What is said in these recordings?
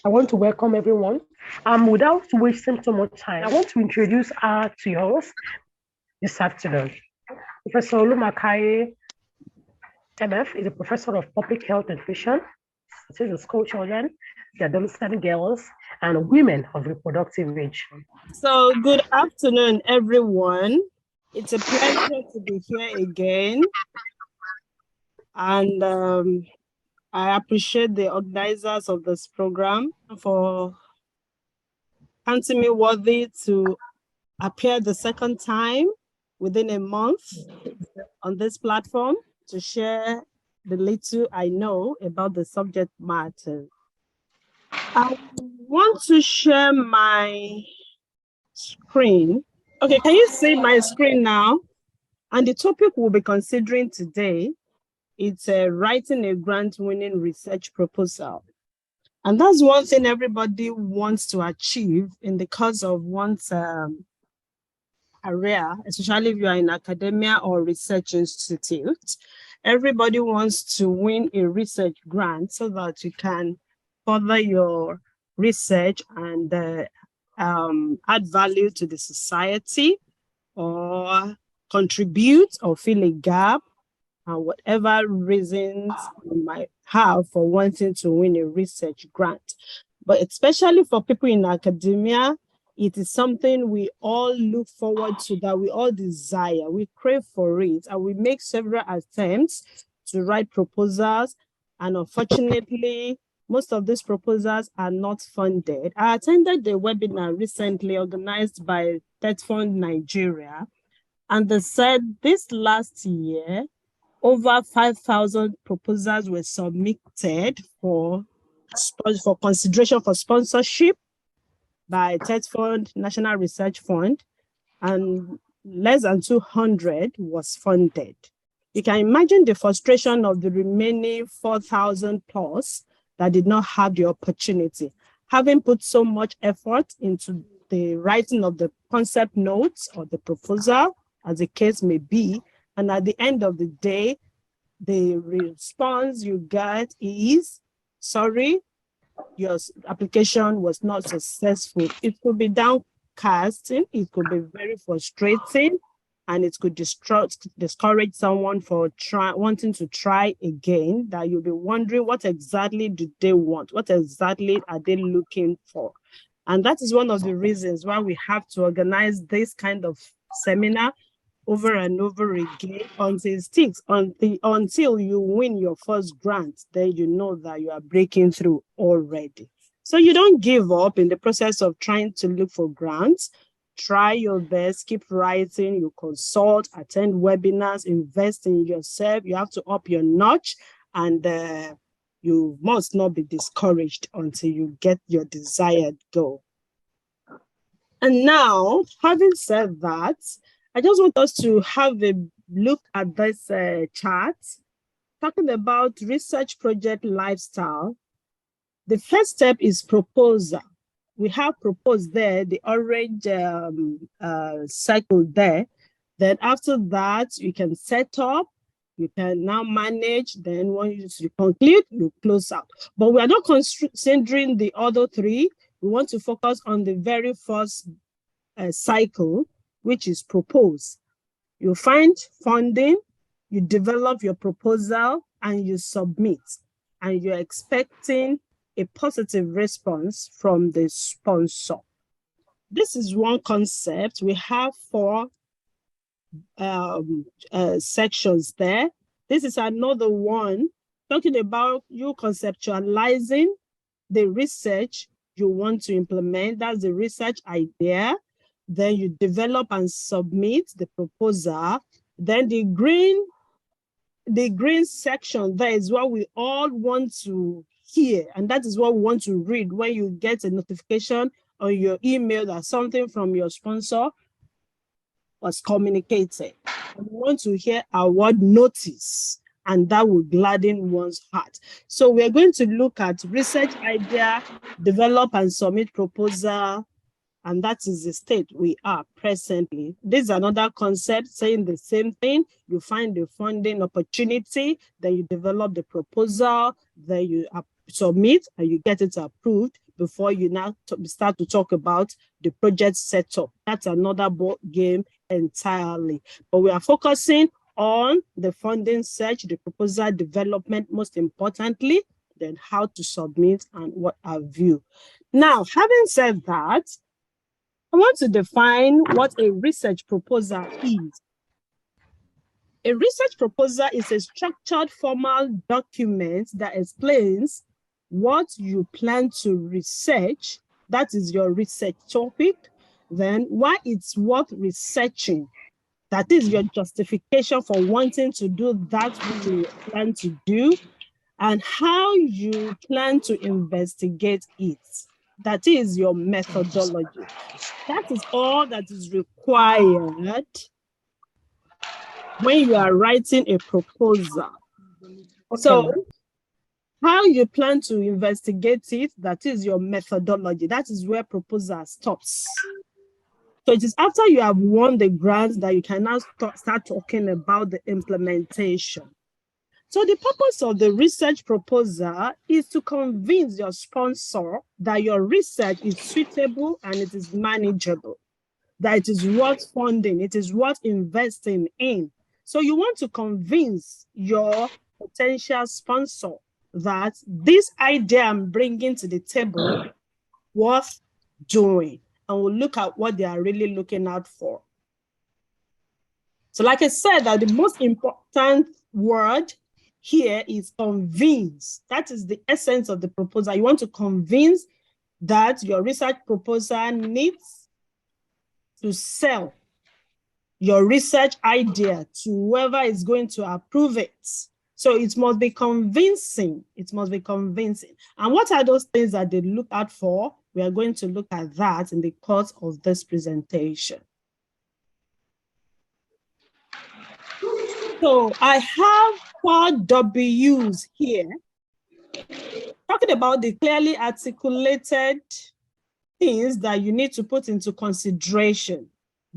I want to welcome everyone. Without wasting so much time, I want to introduce her to yours this afternoon. Professor Olumakaye MF is a professor of public health and nutrition. She teaches school children, the adolescent girls, and women of reproductive age. So, good afternoon, everyone. It's a pleasure to be here again. And I appreciate the organizers of this program for counting me worthy to appear the second time within a month on this platform to share the little I know about the subject matter. I want to share my screen. Okay, can you see my screen now? And the topic we'll be considering today is writing a grant-winning research proposal. And that's one thing everybody wants to achieve in the course of one's career, especially if you are in academia or research institute. Everybody wants to win a research grant so that you can further your research and add value to the society or contribute or fill a gap and whatever reasons you might have for wanting to win a research grant. But especially for people in academia, it is something we all look forward to, that we all desire, we crave for it, and we make several attempts to write proposals. And unfortunately, most of these proposals are not funded. I attended the webinar recently organized by TETFund Nigeria, and they said this last year, over 5,000 proposals were submitted for consideration for sponsorship by TETFund, National Research Fund, and less than 200 was funded. You can imagine the frustration of the remaining 4,000 plus that did not have the opportunity. Having put so much effort into the writing of the concept notes or the proposal, as the case may be, and at the end of the day, the response you get is, sorry, your application was not successful. It could be downcasting, it could be very frustrating, and it could discourage someone for wanting to try again, that you'll be wondering what exactly do they want? What exactly are they looking for? And that is one of the reasons why we have to organize this kind of seminar over and over again until it sticks, until you win your first grant. Then you know that you are breaking through already. So you don't give up in the process of trying to look for grants. Try your best, keep writing, you consult, attend webinars, invest in yourself. You have to up your notch, and you must not be discouraged until you get your desired goal. And now, having said that, I just want us to have a look at this chart, talking about research project lifestyle. The first step is proposal. We have proposed there, the orange circle there. Then after that, you can set up, you can now manage. Then once you conclude, you close out. But we are not considering the other three. We want to focus on the very first cycle, which is propose. You find funding, you develop your proposal, and you submit. And you're expecting a positive response from the sponsor. This is one concept. We have 4 sections there. This is another one talking about you conceptualizing the research you want to implement. That's the research idea. Then you develop and submit the proposal. Then the green section there is what we all want to hear, and that is what we want to read when you get a notification on your email that something from your sponsor was communicated. And we want to hear our word notice, and that will gladden one's heart. So we're going to look at research idea, develop and submit proposal, and that is the state we are presently. This is another concept saying the same thing. You find the funding opportunity, then you develop the proposal, then you submit and you get it approved before you now start to talk about the project setup. That's another ball game entirely. But we are focusing on the funding search, the proposal development, most importantly, then how to submit and what have you. Now, having said that, I want to define what a research proposal is. A research proposal is a structured formal document that explains what you plan to research, that is your research topic, then why it's worth researching, that is your justification for wanting to do that which you plan to do, and how you plan to investigate it. That is your methodology. That is all that is required when you are writing a proposal. Okay. So how you plan to investigate it, that is your methodology. That is where proposal stops. So it is after you have won the grant that you can now start talking about the implementation. So the purpose of the research proposal is to convince your sponsor that your research is suitable and it is manageable, that it is worth funding, it is worth investing in. So you want to convince your potential sponsor that this idea I'm bringing to the table worth doing, and we'll look at what they are really looking out for. So like I said, that the most important word here is convince. That is the essence of the proposal. You want to convince that your research proposal needs to sell your research idea to whoever is going to approve it. So it must be convincing. It must be convincing. And what are those things that they look out for? We are going to look at that in the course of this presentation. So I have 4 W's here, talking about the clearly articulated things that you need to put into consideration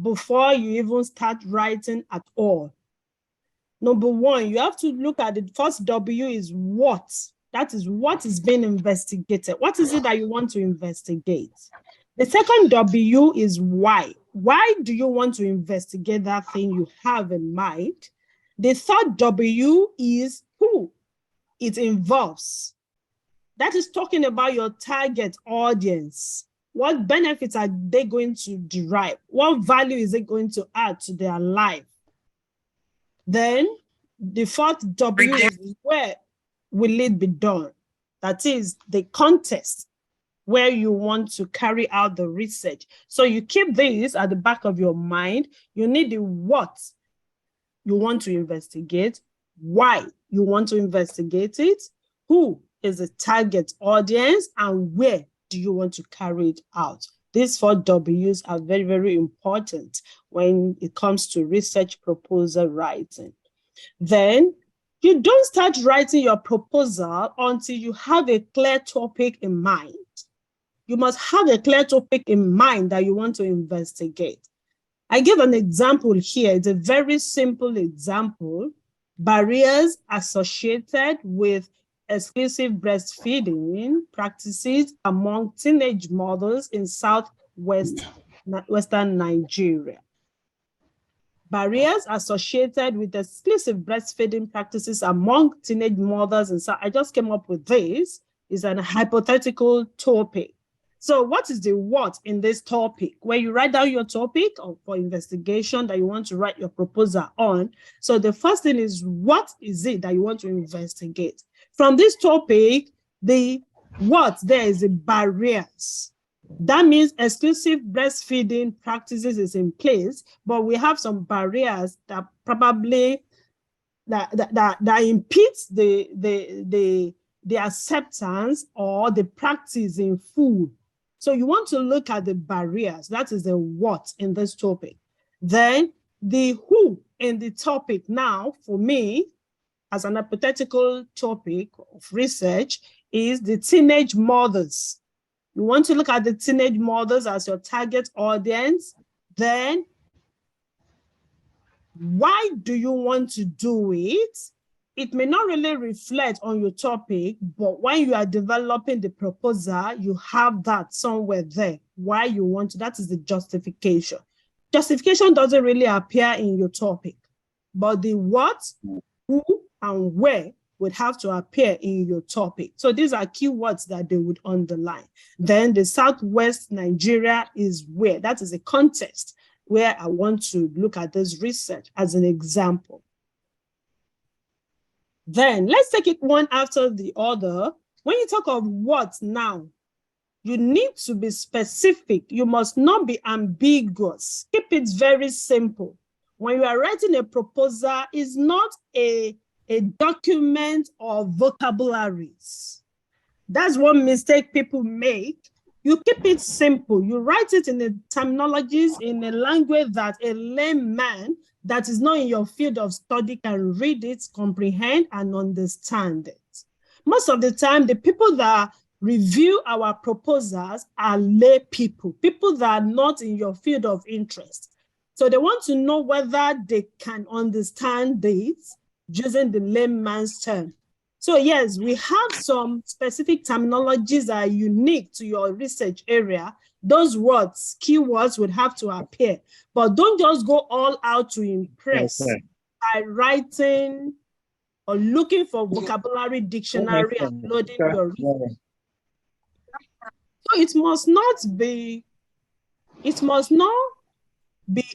before you even start writing at all. Number 1, you have to look at the first W is what. That is what is being investigated. What is it that you want to investigate? The second W is why. Why do you want to investigate that thing you have in mind? The third W is who it involves. That is talking about your target audience. What benefits are they going to derive? What value is it going to add to their life? Then the fourth W is where will it be done? That is the context where you want to carry out the research. So you keep this at the back of your mind. You need the what you want to investigate, why you want to investigate it, who is the target audience, and where do you want to carry it out. These 4 W's are very, very important when it comes to research proposal writing. Then you don't start writing your proposal until you have a clear topic in mind. You must have a clear topic in mind that you want to investigate. I give an example here. It's a very simple example. Barriers associated with exclusive breastfeeding practices among teenage mothers in Western Nigeria. Barriers associated with exclusive breastfeeding practices among teenage mothers in South. I just came up with this. It's an hypothetical topic. So what is the what in this topic? Where you write down your topic for investigation that you want to write your proposal on. So the first thing is, what is it that you want to investigate? From this topic, the what there is the barriers. That means exclusive breastfeeding practices is in place, but we have some barriers that probably that impedes the acceptance or the practice in food. So you want to look at the barriers. That is the what in this topic. Then the who in the topic. Now, for me, as an hypothetical topic of research, is the teenage mothers. You want to look at the teenage mothers as your target audience. Then, why do you want to do it? it may not really reflect on your topic, but when you are developing the proposal, you have that somewhere there, why you want to, that is the justification. Justification doesn't really appear in your topic, but the what, who, and where would have to appear in your topic. So these are keywords that they would underline. Then the Southwest Nigeria is where, that is a context where I want to look at this research as an example. Then let's take it one after the other. When you talk of what now, you need to be specific. You must not be ambiguous. Keep it very simple. When you are writing a proposal, it's not a document of vocabularies. That's one mistake people make. You keep it simple. You write it in the terminologies, in a language that a layman that is not in your field of study can read it, comprehend, and understand it. Most of the time, the people that review our proposals are lay people that are not in your field of interest. So they want to know whether they can understand this using the layman's term. So yes, we have some specific terminologies that are unique to your research area. Those words, keywords would have to appear, but don't just go all out to impress by writing or looking for vocabulary dictionary and loading your research. So it must not be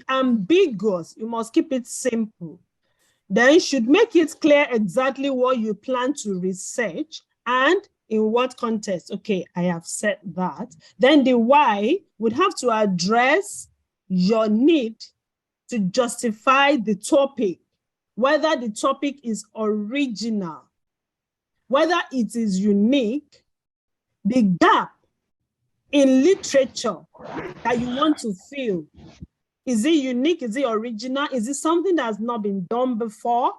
ambiguous. You must keep it simple. Then you should make it clear exactly what you plan to research and in what context. Okay, I have said that. Then the why would have to address your need to justify the topic, whether the topic is original, whether it is unique, the gap in literature that you want to fill. Is it unique? Is it original? Is it something that has not been done before?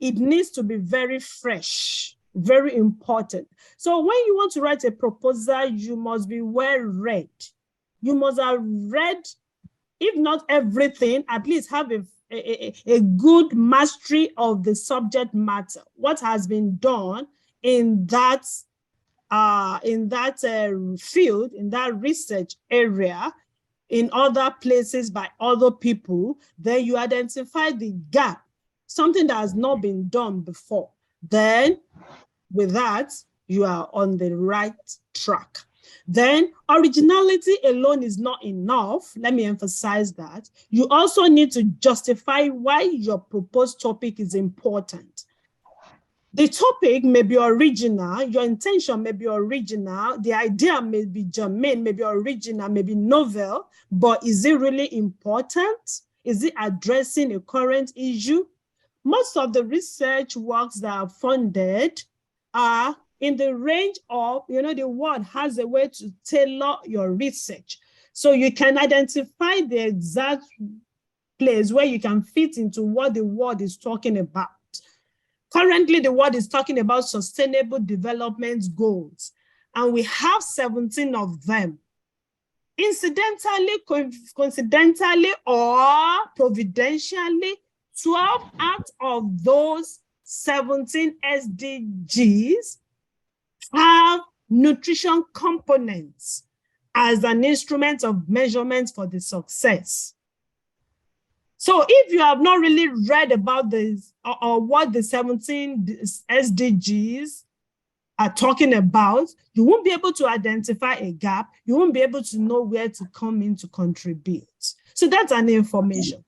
It needs to be very fresh, very important. So when you want to write a proposal, you must be well read. You must have read, if not everything, at least have a good mastery of the subject matter. What has been done in that field, in that research area, in other places by other people, then you identify the gap, something that has not been done before. Then with that, you are on the right track. Then originality alone is not enough. Let me emphasize that. You also need to justify why your proposed topic is important. The topic may be original, your intention may be original, the idea may be germane, may be original, may be novel, but is it really important? Is it addressing a current issue? Most of the research works that are funded are in the range of, the word has a way to tailor your research. So you can identify the exact place where you can fit into what the word is talking about. Currently, the word is talking about sustainable development goals, and we have 17 of them. Incidentally, coincidentally, or providentially, 12 out of those 17 SDGs have nutrition components as an instrument of measurement for the success. So if you have not really read about this or what the 17 SDGs are talking about, you won't be able to identify a gap. You won't be able to know where to come in to contribute. So that's an information.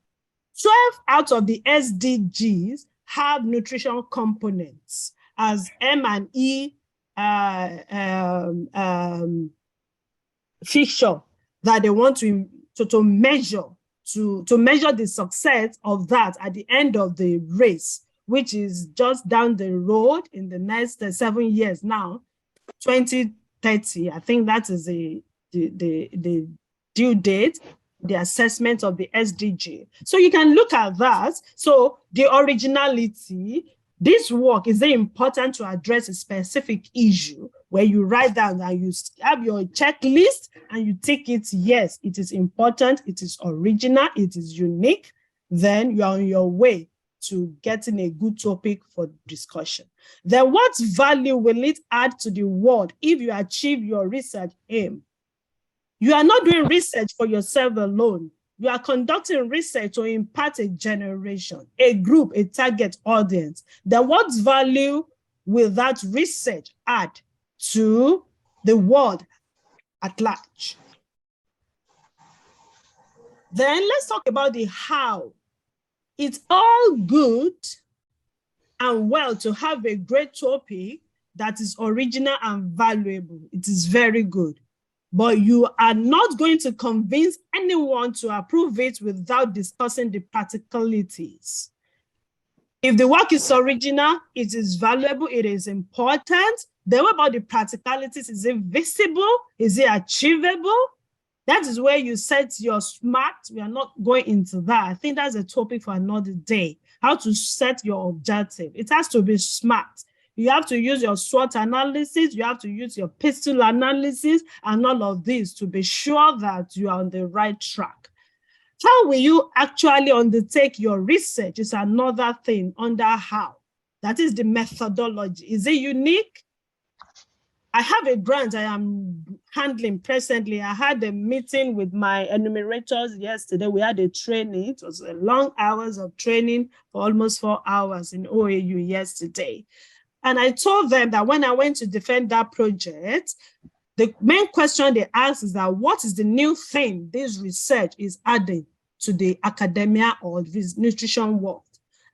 12 out of the SDGs have nutrition components as M&E feature that they want to measure. To measure the success of that at the end of the race, which is just down the road in the next 7 years now, 2030. I think that is the due date, the assessment of the SDG. So you can look at that. So the originality, this work is very important to address a specific issue where you write down and you have your checklist and you take it, yes, it is important, it is original, it is unique, then you're on your way to getting a good topic for discussion. Then what value will it add to the world if you achieve your research aim? You are not doing research for yourself alone. You are conducting research to impact a generation, a group, a target audience. Then what value will that research add to the world at large? Then let's talk about the how. It's all good and well to have a great topic that is original and valuable. It is very good. But you are not going to convince anyone to approve it without discussing the practicalities. If the work is original, it is valuable, it is important. Then what about the practicalities? Is it visible? Is it achievable? That is where you set your SMART. We are not going into that. I think that's a topic for another day. How to set your objective. It has to be SMART. You have to use your SWOT analysis. You have to use your PISTOL analysis and all of this to be sure that you are on the right track. How will you actually undertake your research is another thing under how. That is the methodology. Is it unique? I have a grant I am handling presently. I had a meeting with my enumerators yesterday. We had a training. It was a long hours of training for almost 4 hours in OAU yesterday. And I told them that when I went to defend that project, the main question they asked is that what is the new thing this research is adding to the academia or this nutrition world?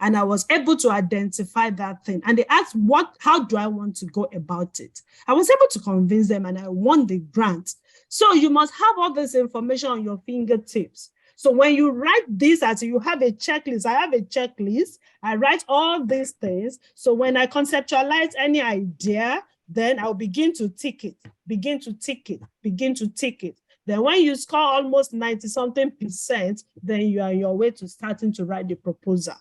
And I was able to identify that thing. And they asked, how do I want to go about it? I was able to convince them and I won the grant. So you must have all this information on your fingertips. So when you write this, as you have a checklist, I have a checklist, I write all these things. So when I conceptualize any idea, then I'll begin to tick it, begin to tick it, begin to tick it. Then when you score almost 90-something%, then you are on your way to starting to write the proposal.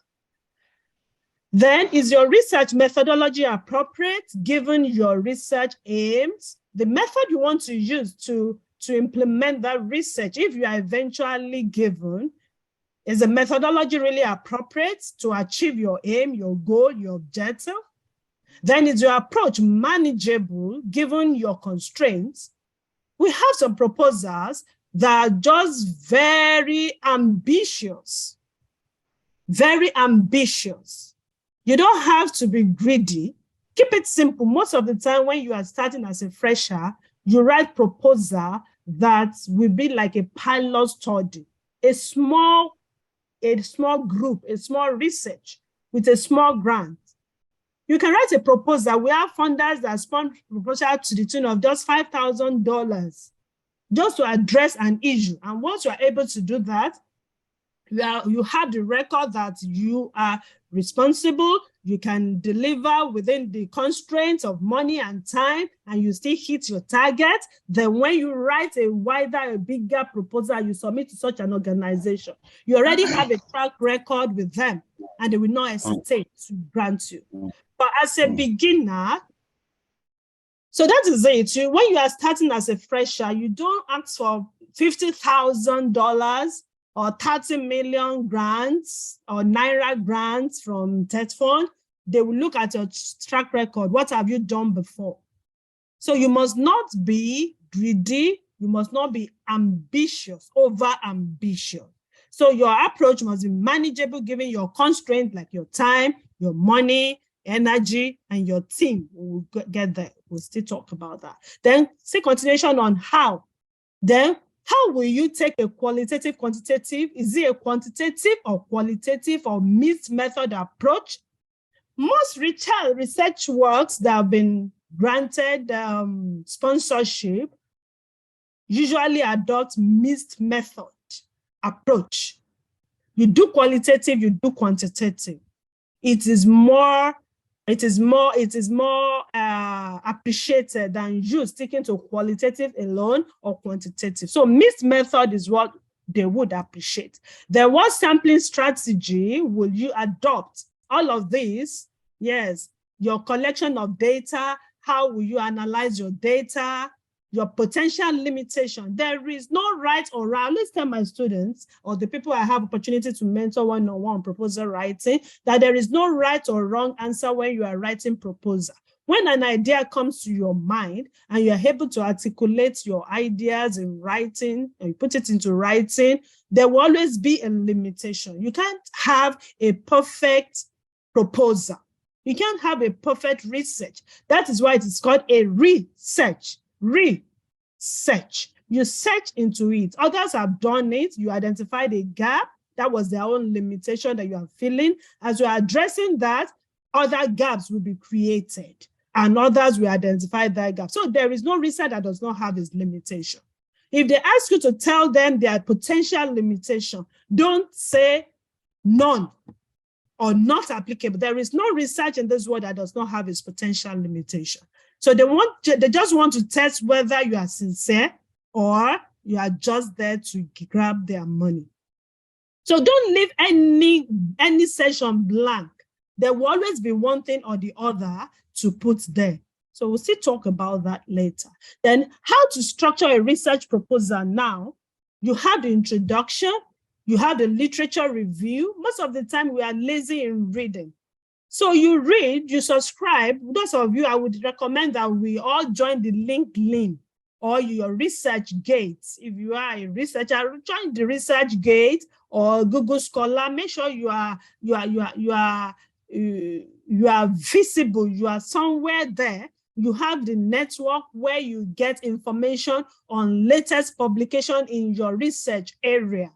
Then is your research methodology appropriate given your research aims? The method you want to use to implement that research, if you are eventually given, is the methodology really appropriate to achieve your aim, your goal, your objective? Then is your approach manageable given your constraints? We have some proposals that are just very ambitious, very ambitious. You don't have to be greedy. Keep it simple. Most of the time when you are starting as a fresher, you write proposal that will be like a pilot study, a small group, a small research with a small grant. You can write a proposal. We have funders that sponsor proposal to the tune of just $5,000 just to address an issue. And once you are able to do that, you have the record that you are responsible, you can deliver within the constraints of money and time, and you still hit your target. Then when you write a wider, a bigger proposal, you submit to such an organization. You already have a track record with them, and they will not hesitate to grant you. But as a beginner, so that is it. When you are starting as a fresher, you don't ask for $50,000 or 30 million grants or Naira grants from TETFund. They will look at your track record. What have you done before? So you must not be greedy. You must not be ambitious, over ambitious. So your approach must be manageable given your constraints like your time, your money, energy, and your team. We'll get there. We'll still talk about that. Then say continuation on how. Then how will you take a qualitative, quantitative? Is it a quantitative or qualitative or mixed method approach? Most research works that have been granted sponsorship usually adopt mixed method approach. You do qualitative, you do quantitative. It is more appreciated than you sticking to qualitative alone or quantitative. So mixed method is what they would appreciate. Then what sampling strategy will you adopt? All of these, yes, your collection of data, how will you analyze your data? your potential limitation. There is no right or wrong. I always tell my students or the people I have opportunity to mentor one-on-one proposal writing that there is no right or wrong answer when you are writing proposal. When an idea comes to your mind and you're able to articulate your ideas in writing and you put it into writing, there will always be a limitation. You can't have a perfect proposal. You can't have a perfect research. That is why it is called a research. Research. You search into it. Others have done it. You identified a gap. That was their own limitation that you are feeling. As you are addressing that, other gaps will be created and others will identify that gap. So there is no research that does not have its limitation. If they ask you to tell them their potential limitation, don't say none or not applicable. There is no research in this world that does not have its potential limitation. So they just want to test whether you are sincere or you are just there to grab their money. So don't leave any session blank. There will always be one thing or the other to put there. So we'll still talk about that later. Then how to structure a research proposal now. You have the introduction, you have the literature review. Most of the time we are lazy in reading. So you read, you subscribe. Those of you, I would recommend that we all join the LinkedIn or your ResearchGate. If you are a researcher, join the ResearchGate or Google Scholar. Make sure you are visible. You are somewhere there. You have the network where you get information on latest publication in your research area.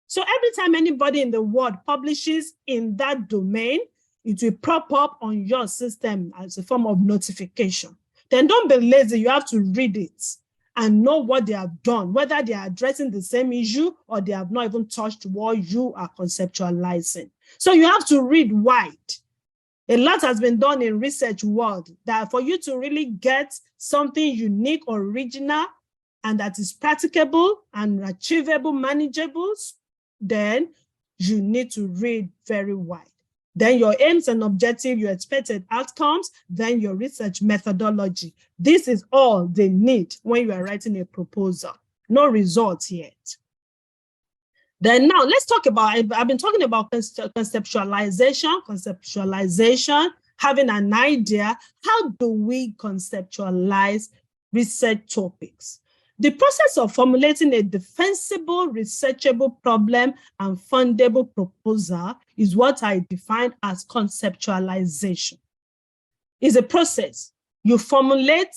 So every time anybody in the world publishes in that domain, it will pop up on your system as a form of notification. Then don't be lazy. You have to read it and know what they have done, whether they are addressing the same issue or they have not even touched what you are conceptualizing. So you have to read wide. A lot has been done in research world that for you to really get something unique, original, and that is practicable and achievable, manageable, then you need to read very wide. Then your aims and objectives, your expected outcomes, then your research methodology. This is all they need when you are writing a proposal. No results yet. Then now let's talk about, I've been talking about conceptualization, having an idea. How do we conceptualize research topics? The process of formulating a defensible, researchable problem and fundable proposal is what I define as conceptualization. It's a process. You formulate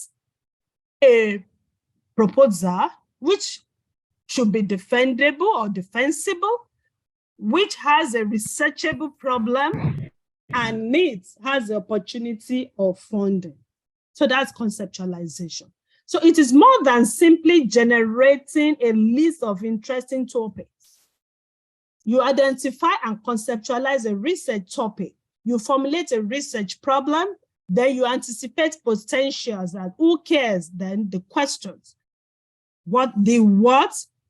a proposal which should be defendable or defensible, which has a researchable problem and has the opportunity of funding. So that's conceptualization. So it is more than simply generating a list of interesting topics. You identify and conceptualize a research topic. You formulate a research problem, then you anticipate potentials and who cares, then the questions. What,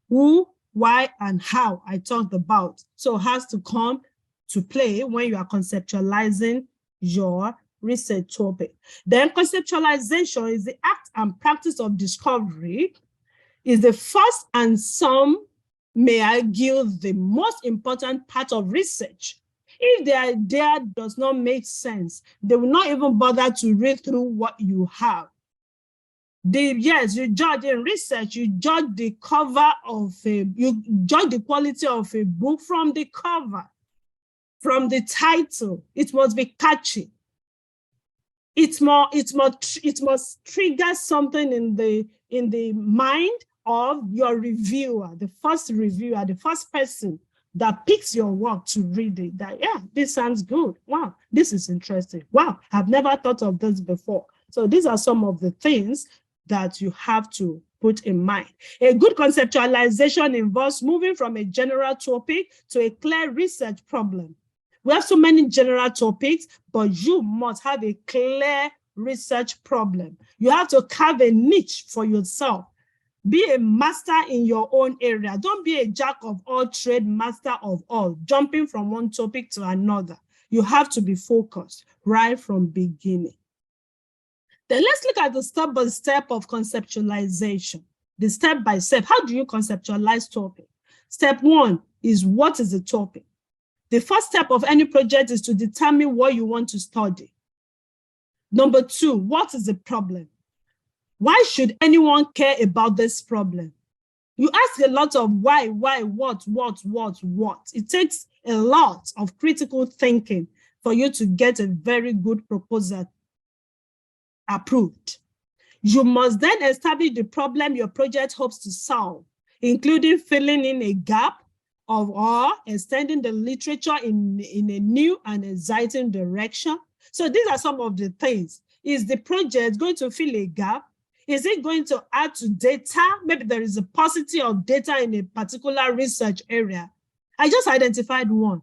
who, why, and how I talked about. So it has to come to play when you are conceptualizing your research topic. Then conceptualization is the act and practice of discovery, is the first and some may argue the most important part of research. If the idea does not make sense, they will not even bother to read through what you have. Yes, you judge in research, you judge the cover of you judge the quality of a book from the cover, from the title. It must be catchy. It must trigger something in the mind of your reviewer, the first person that picks your work to read it. That, yeah, this sounds good. Wow, this is interesting. Wow, I've never thought of this before. So these are some of the things that you have to put in mind. A good conceptualization involves moving from a general topic to a clear research problem. We have so many general topics, but you must have a clear research problem. You have to carve a niche for yourself. Be a master in your own area. Don't be a jack of all trade, master of all, jumping from one topic to another. You have to be focused right from beginning. Then let's look at the step-by-step of conceptualization. The step-by-step, how do you conceptualize topic? Step 1 is, what is the topic? The first step of any project is to determine what you want to study. Number 2, what is the problem? Why should anyone care about this problem? You ask a lot of why, what. It takes a lot of critical thinking for you to get a very good proposal approved. You must then establish the problem your project hopes to solve, including filling in a gap or extending the literature in a new and exciting direction. So these are some of the things. Is the project going to fill a gap? Is it going to add to data? Maybe there is a paucity of data in a particular research area. I just identified one.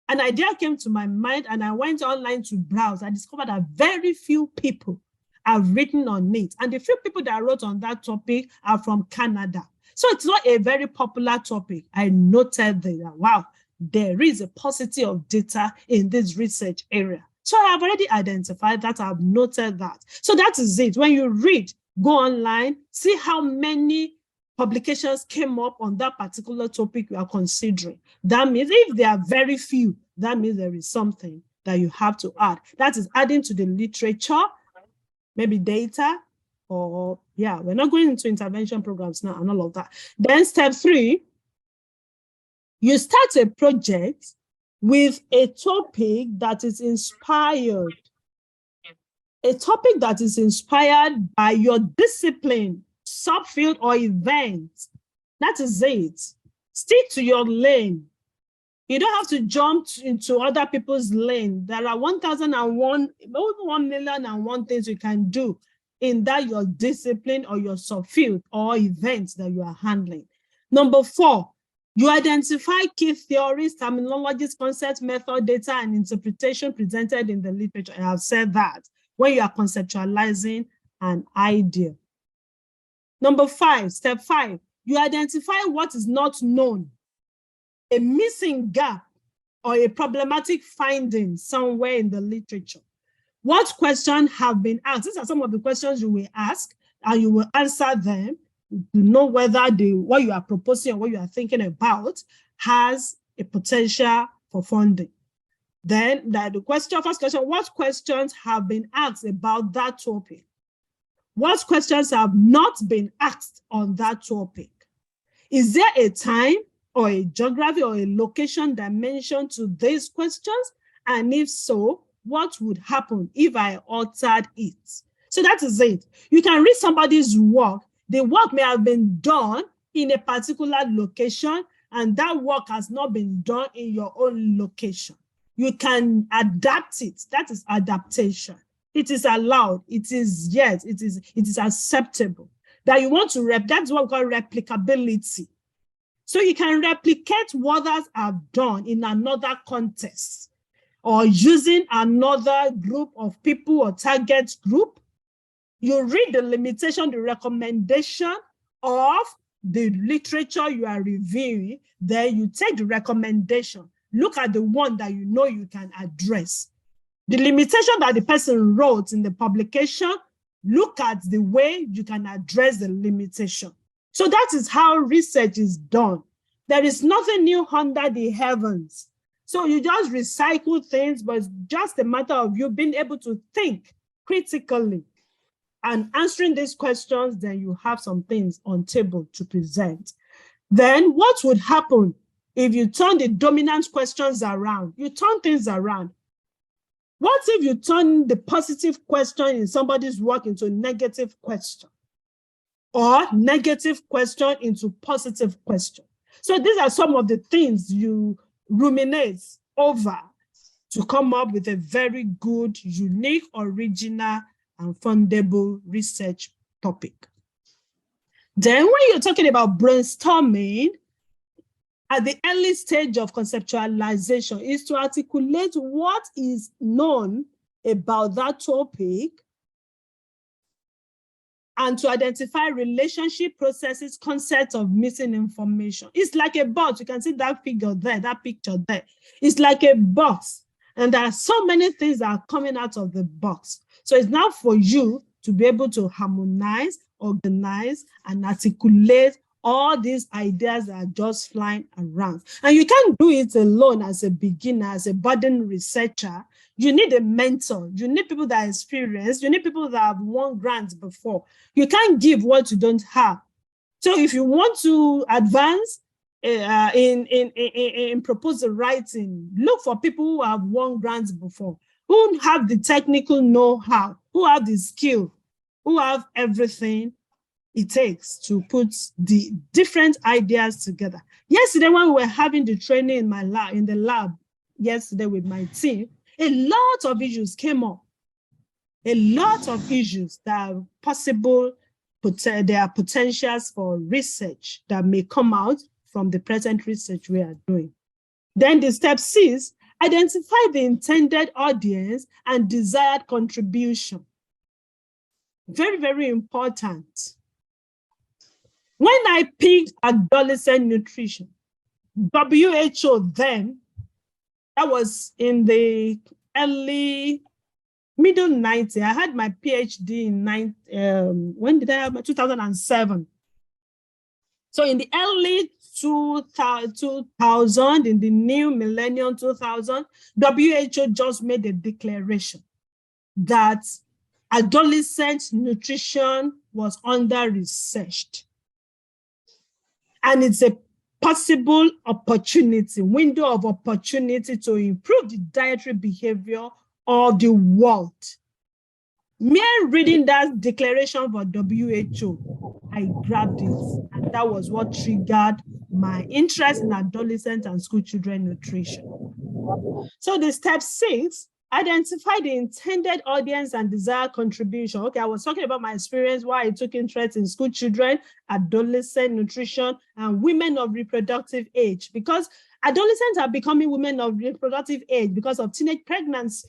An idea came to my mind and I went online to browse. I discovered that very few people have written on it. And the few people that wrote on that topic are from Canada. So it's not a very popular topic. I noted that, wow, there is a paucity of data in this research area. So I have already identified that, I've noted that. So that is it. When you read, go online, see how many publications came up on that particular topic you are considering. That means if there are very few, that means there is something that you have to add. That is adding to the literature, maybe data, or yeah, we're not going into intervention programs now and all of that. Then step 3, you start a project with a topic that is inspired. A topic that is inspired by your discipline, subfield, or event. That is it. Stick to your lane. You don't have to jump into other people's lane. There are 1,001 things you can do in that your discipline or your subfield or events that you are handling. Number 4, you identify key theories, terminologies, concepts, method, data, and interpretation presented in the literature. I have said that when you are conceptualizing an idea. Number 5, step 5, you identify what is not known, a missing gap or a problematic finding somewhere in the literature. What questions have been asked? These are some of the questions you will ask, and you will answer them to know whether what you are proposing or what you are thinking about has a potential for funding. Then first question, what questions have been asked about that topic? What questions have not been asked on that topic? Is there a time or a geography or a location dimension to these questions? And if so, what would happen if I altered it? So that is it. You can read somebody's work. The work may have been done in a particular location, and that work has not been done in your own location. You can adapt it. That is adaptation. It is allowed. It is, yes, it is acceptable. That you want to that's what we call replicability. So you can replicate what others have done in another context, or using another group of people or target group. You read the limitation, the recommendation of the literature you are reviewing, then you take the recommendation, look at the one that you know you can address. The limitation that the person wrote in the publication, look at the way you can address the limitation. So that is how research is done. There is nothing new under the heavens. So you just recycle things, but it's just a matter of you being able to think critically and answering these questions. Then you have some things on table to present. Then what would happen if you turn the dominant questions around? You turn things around. What if you turn the positive question in somebody's work into a negative question, or negative question into positive question? So these are some of the things you ruminate over to come up with a very good, unique, original, and fundable research topic. Then when you're talking about brainstorming, at the early stage of conceptualization is to articulate what is known about that topic and to identify relationship, processes, concepts of missing information. It's like a box. You can see that figure there, that picture there. It's like a box. And there are so many things that are coming out of the box. So it's now for you to be able to harmonize, organize, and articulate all these ideas that are just flying around. And you can't do it alone as a beginner, as a budding researcher. You need a mentor. You need people that are experienced. You need people that have won grants before. You can't give what you don't have. So if you want to advance in proposal writing, look for people who have won grants before, who have the technical know-how, who have the skill, who have everything it takes to put the different ideas together. Yesterday, when we were having the training in the lab yesterday with my team, a lot of issues came up. A lot of issues that are possible, there are potentials for research that may come out from the present research we are doing. Then the step 6, identify the intended audience and desired contribution. Very, very important. When I picked adolescent nutrition, WHO then, that was in the middle 90s. I had my PhD in when did I have my 2007? So in the early 2000, in the new millennium 2000, WHO just made a declaration that adolescent nutrition was under-researched. And it's a possible opportunity, window of opportunity to improve the dietary behavior of the world. Mere reading that declaration for WHO, I grabbed it, and that was what triggered my interest in adolescent and school children nutrition. So the step 6, identify the intended audience and desired contribution. Okay, I was talking about my experience, why I took interest in school children, adolescent nutrition, and women of reproductive age, because adolescents are becoming women of reproductive age because of teenage pregnancy.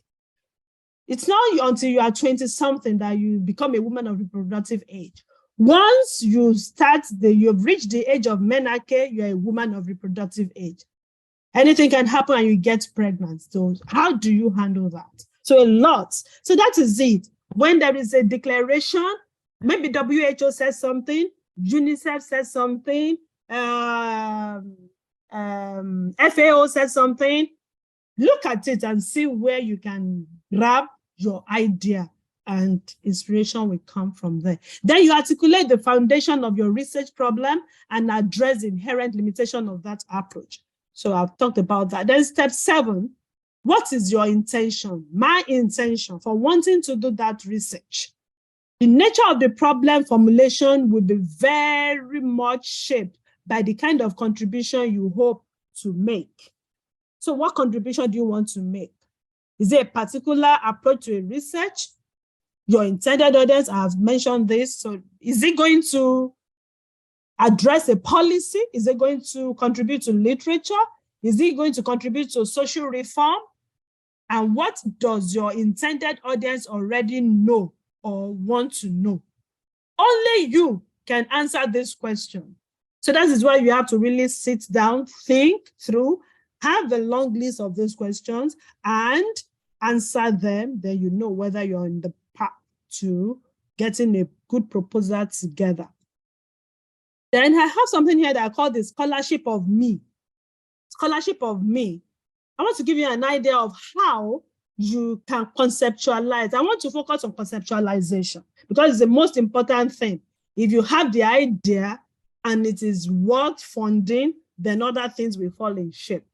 It's not until you are 20-something that you become a woman of reproductive age. Once you've reached the age of menarche, you're a woman of reproductive age. Anything can happen and you get pregnant. So how do you handle that? So a lot. So that is it. When there is a declaration, maybe WHO says something, UNICEF says something, FAO says something, look at it and see where you can grab your idea, and inspiration will come from there. Then you articulate the foundation of your research problem and address the inherent limitation of that approach. So I've talked about that. Then step 7, what is your intention? My intention for wanting to do that research. The nature of the problem formulation will be very much shaped by the kind of contribution you hope to make. So what contribution do you want to make? Is it a particular approach to a research? Your intended audience, I have mentioned this. So is it going to address a policy? Is it going to contribute to literature? Is it going to contribute to social reform? And what does your intended audience already know or want to know? Only you can answer this question. So that is why you have to really sit down, think through, have a long list of those questions and answer them. Then you know whether you're in the path to getting a good proposal together. Then I have something here that I call the scholarship of me. Scholarship of me. I want to give you an idea of how you can conceptualize. I want to focus on conceptualization because it's the most important thing. If you have the idea and it is worth funding, then other things will fall in shape.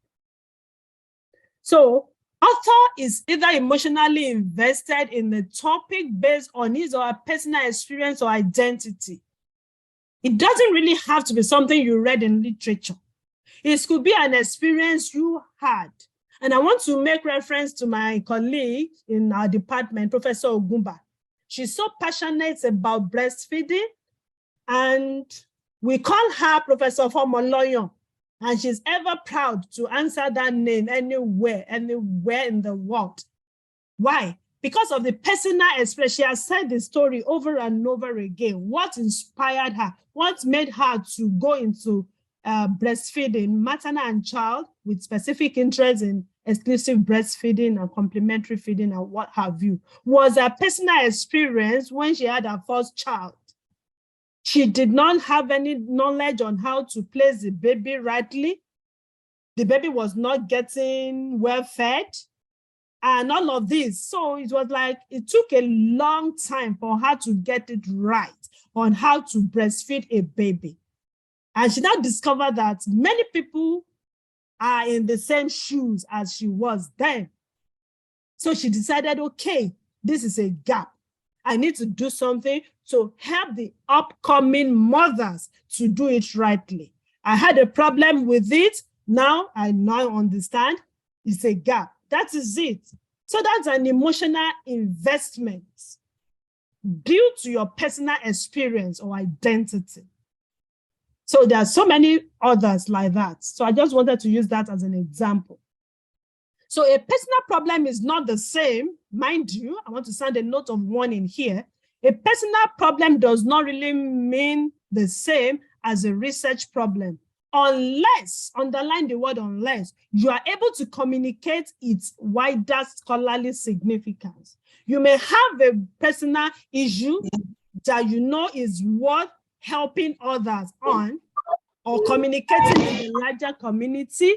So, author is either emotionally invested in the topic based on his or her personal experience or identity. It doesn't really have to be something you read in literature. It could be an experience you had. And I want to make reference to my colleague in our department, Professor Ogumba. She's so passionate about breastfeeding, and we call her Professor Fomoloyon. And she's ever proud to answer that name anywhere in the world. Why? Because of the personal experience. She has said the story over and over again. What inspired her? What made her to go into breastfeeding, maternal and child, with specific interest in exclusive breastfeeding and complementary feeding and what have you, was a personal experience when she had her first child. She did not have any knowledge on how to place the baby rightly. The baby was not getting well fed and all of this. So it was like, it took a long time for her to get it right on how to breastfeed a baby. And she now discovered that many people are in the same shoes as she was then. So she decided, okay, this is a gap. I need to do something to help the upcoming mothers to do it rightly. I had a problem with it. Now I now understand it's a gap. That is it. So that's an emotional investment due to your personal experience or identity. So there are so many others like that. So I just wanted to use that as an example. So a personal problem is not the same, mind you, I want to sound a note of warning here. A personal problem does not really mean the same as a research problem, unless, underline the word unless, you are able to communicate its wider scholarly significance. You may have a personal issue that you know is worth helping others on or communicating to the larger community,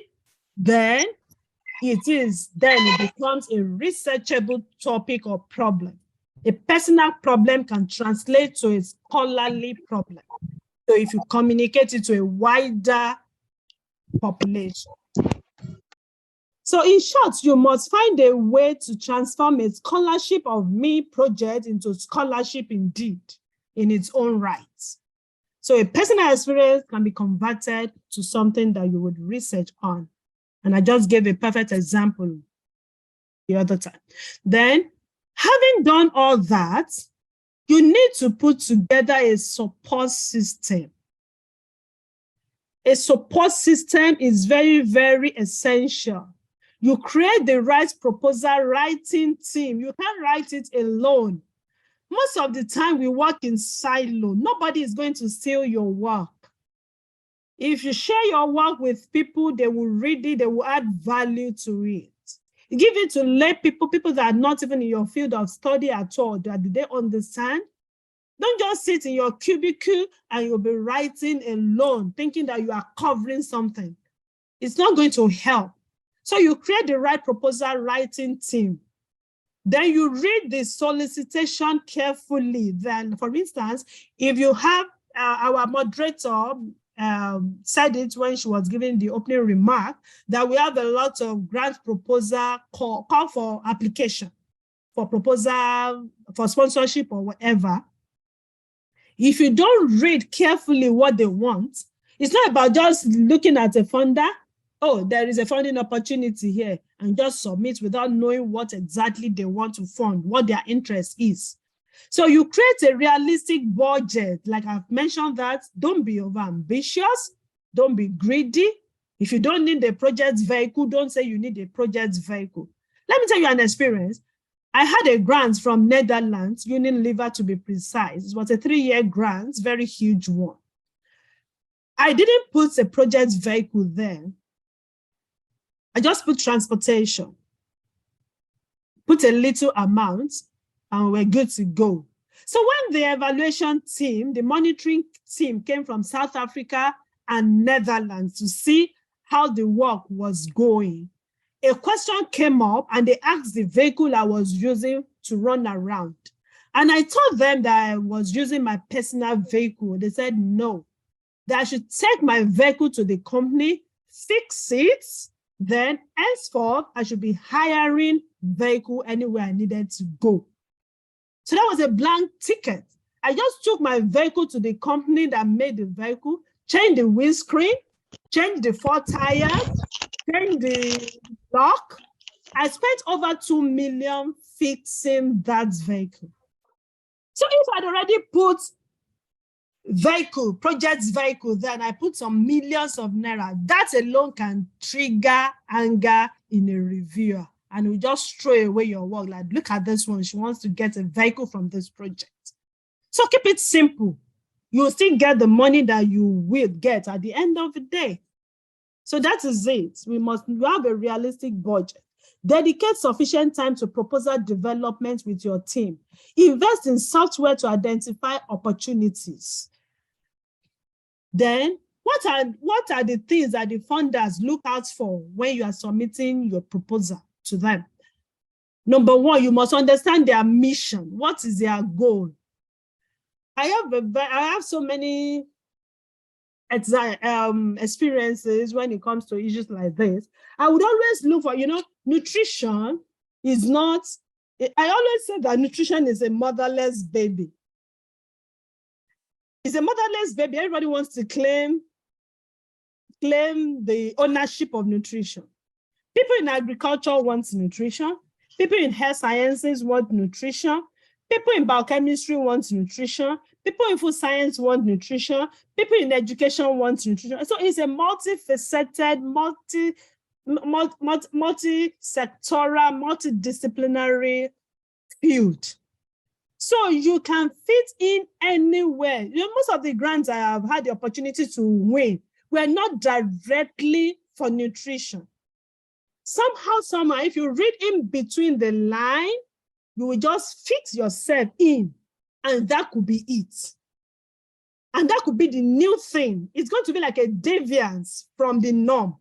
then it becomes a researchable topic or problem. A personal problem can translate to a scholarly problem. So if you communicate it to a wider population. So in short, you must find a way to transform a scholarship of me project into scholarship indeed in its own right. So a personal experience can be converted to something that you would research on. And I just gave a perfect example the other time. Then, having done all that, you need to put together a support system. A support system is very, very essential. You create the right proposal writing team. You can't write it alone. Most of the time we work in silo. Nobody is going to steal your work. If you share your work with people, they will read it, they will add value to it. You give it to lay people, people that are not even in your field of study at all. Do they understand? Don't just sit in your cubicle and you'll be writing alone, thinking that you are covering something. It's not going to help. So you create the right proposal writing team. Then you read the solicitation carefully. Then, for instance, if you have our moderator said it when she was giving the opening remark, that we have a lot of grant proposal call for application, for proposal, for sponsorship or whatever. If you don't read carefully what they want, it's not about just looking at a funder, oh, there is a funding opportunity here, and just submit without knowing what exactly they want to fund, what their interest is. So you create a realistic budget. Like I've mentioned that, don't be overambitious, don't be greedy. If you don't need a project vehicle, don't say you need a project vehicle. Let me tell you an experience. I had a grant from Netherlands, Unilever to be precise. It was a 3-year grant, very huge one. I didn't put a project vehicle there. I just put transportation, put a little amount, and we're good to go. So when the evaluation team, the monitoring team came from South Africa and Netherlands to see how the work was going, a question came up and they asked the vehicle I was using to run around. And I told them that I was using my personal vehicle. They said no, that I should take my vehicle to the company, fix it, then henceforth I should be hiring vehicle anywhere I needed to go. So that was a blank ticket. I just took my vehicle to the company that made the vehicle, changed the windscreen, changed the 4 tires, changed the lock. I spent over 2 million fixing that vehicle. So if I'd already put vehicle, project vehicle, then I put some millions of naira, that alone can trigger anger in a reviewer. And we just throw away your work. Like, look at this one. She wants to get a vehicle from this project. So keep it simple. You'll still get the money that you will get at the end of the day. So that is it. We have a realistic budget. Dedicate sufficient time to proposal development with your team. Invest in software to identify opportunities. Then, what are the things that the funders look out for when you are submitting your proposal to them? Number one, you must understand their mission. What is their goal? I have so many experiences when it comes to issues like this. I would always look for, nutrition is not, I always say that nutrition is a motherless baby. It's a motherless baby. Everybody wants to claim the ownership of nutrition. People in agriculture want nutrition. People in health sciences want nutrition. People in biochemistry want nutrition. People in food science want nutrition. People in education want nutrition. So it's a multifaceted, multi-sectoral, multidisciplinary field. So you can fit in anywhere. Most of the grants I have had the opportunity to win were not directly for nutrition. Somehow, if you read in between the line, you will just fit yourself in, and that could be it. And that could be the new thing. It's going to be like a deviance from the norm.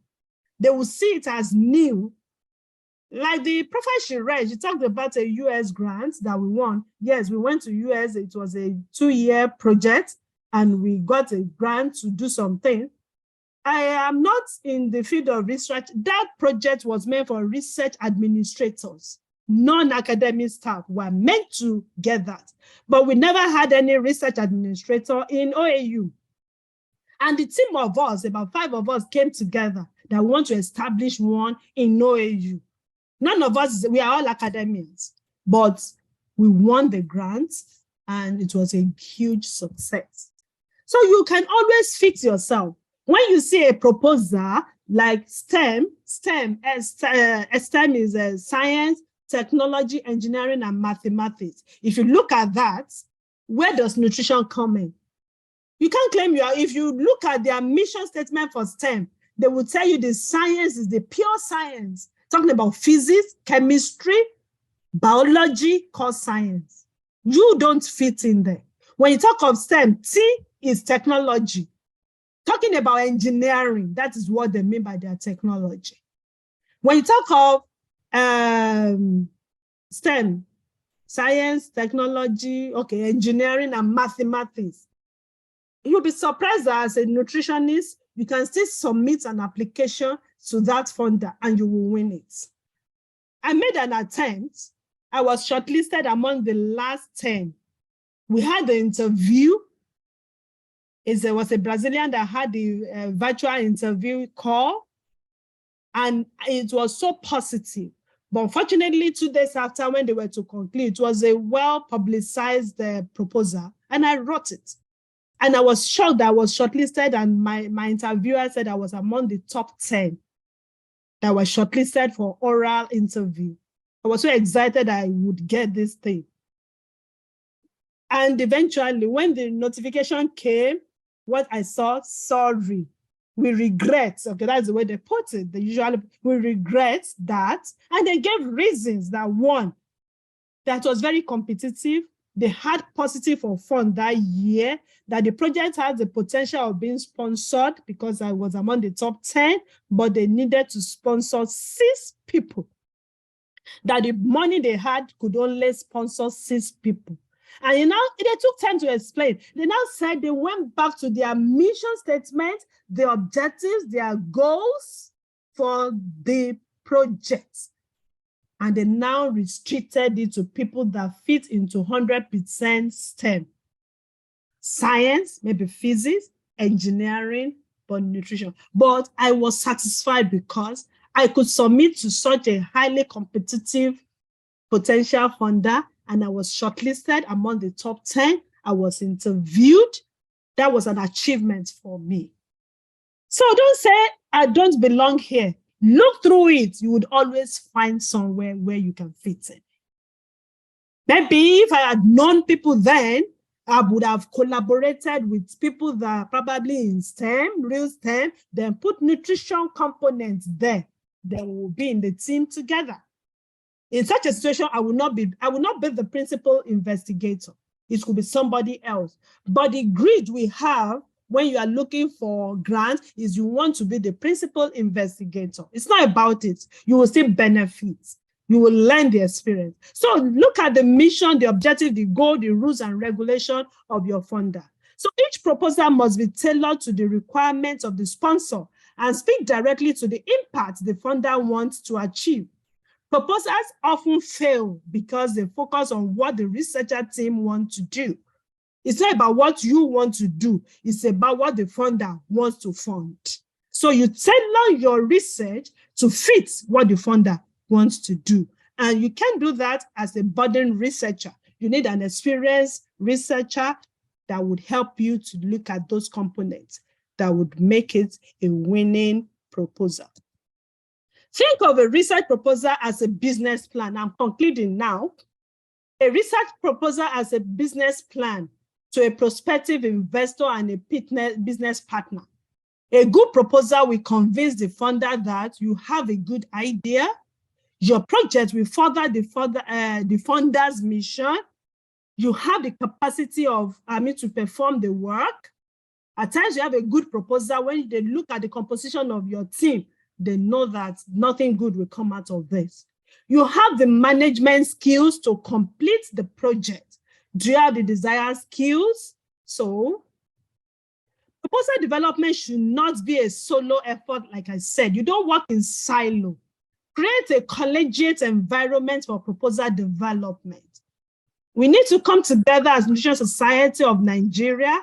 They will see it as new. Like the profile she read, she talked about a US grant that we won. Yes, we went to US. It was a 2-year project, and we got a grant to do something. I am not in the field of research. That project was meant for research administrators. Non-academic staff were meant to get that. But we never had any research administrator in OAU. And the team of us, about 5 of us, came together that we want to establish one in OAU. None of us, we are all academics, but we won the grant and it was a huge success. So you can always fix yourself. When you see a proposal like STEM is science, technology, engineering, and mathematics. If you look at that, where does nutrition come in? You can't claim if you look at their mission statement for STEM, they will tell you the science is the pure science, talking about physics, chemistry, biology, core science. You don't fit in there. When you talk of STEM, T is technology. Talking about engineering, that is what they mean by their technology. When you talk of STEM, science, technology, okay, engineering and mathematics, you'll be surprised that as a nutritionist, you can still submit an application to that funder and you will win it. I made an attempt. I was shortlisted among the last 10. We had the interview. There was a Brazilian that had the virtual interview call, and it was so positive. But unfortunately, 2 days after, when they were to conclude, it was a well-publicized proposal, and I wrote it. And I was shocked that I was shortlisted, and my interviewer said I was among the top 10 that were shortlisted for oral interview. I was so excited I would get this thing. And eventually, when the notification came, what I saw, sorry, we regret. Okay, that's the way they put it. They usually, we regret that. And they gave reasons that one, that was very competitive. They had positive for fund that year, that the project had the potential of being sponsored because I was among the top 10, but they needed to sponsor 6 people. That the money they had could only sponsor 6 people. And they took time to explain. They now said they went back to their mission statement, their objectives, their goals for the project. And they now restricted it to people that fit into 100% STEM. Science, maybe physics, engineering, but nutrition. But I was satisfied because I could submit to such a highly competitive potential funder, and I was shortlisted among the top 10. I was interviewed. That was an achievement for me. So don't say, I don't belong here. Look through it. You would always find somewhere where you can fit in. Maybe if I had known people then, I would have collaborated with people that are probably in STEM, real STEM, then put nutrition components there. Then we'll be in the team together. In such a situation, I will not be the principal investigator. It could be somebody else. But the grid we have when you are looking for grants is you want to be the principal investigator. It's not about it. You will still benefit. You will learn the experience. So look at the mission, the objective, the goal, the rules and regulation of your funder. So each proposal must be tailored to the requirements of the sponsor and speak directly to the impact the funder wants to achieve. Proposals often fail because they focus on what the researcher team wants to do. It's not about what you want to do. It's about what the funder wants to fund. So you tailor your research to fit what the funder wants to do. And you can't do that as a budding researcher. You need an experienced researcher that would help you to look at those components that would make it a winning proposal. Think of a research proposal as a business plan. I'm concluding now. A research proposal as a business plan to a prospective investor and a business partner. A good proposal will convince the funder that you have a good idea. Your project will further the funder's mission. You have the capacity to perform the work. At times, you have a good proposal. When they look at the composition of your team, they know that nothing good will come out of this. You have the management skills to complete the project. Do you have the desired skills? So, proposal development should not be a solo effort, like I said. You don't work in silo. Create a collegiate environment for proposal development. We need to come together as Nutrition Society of Nigeria,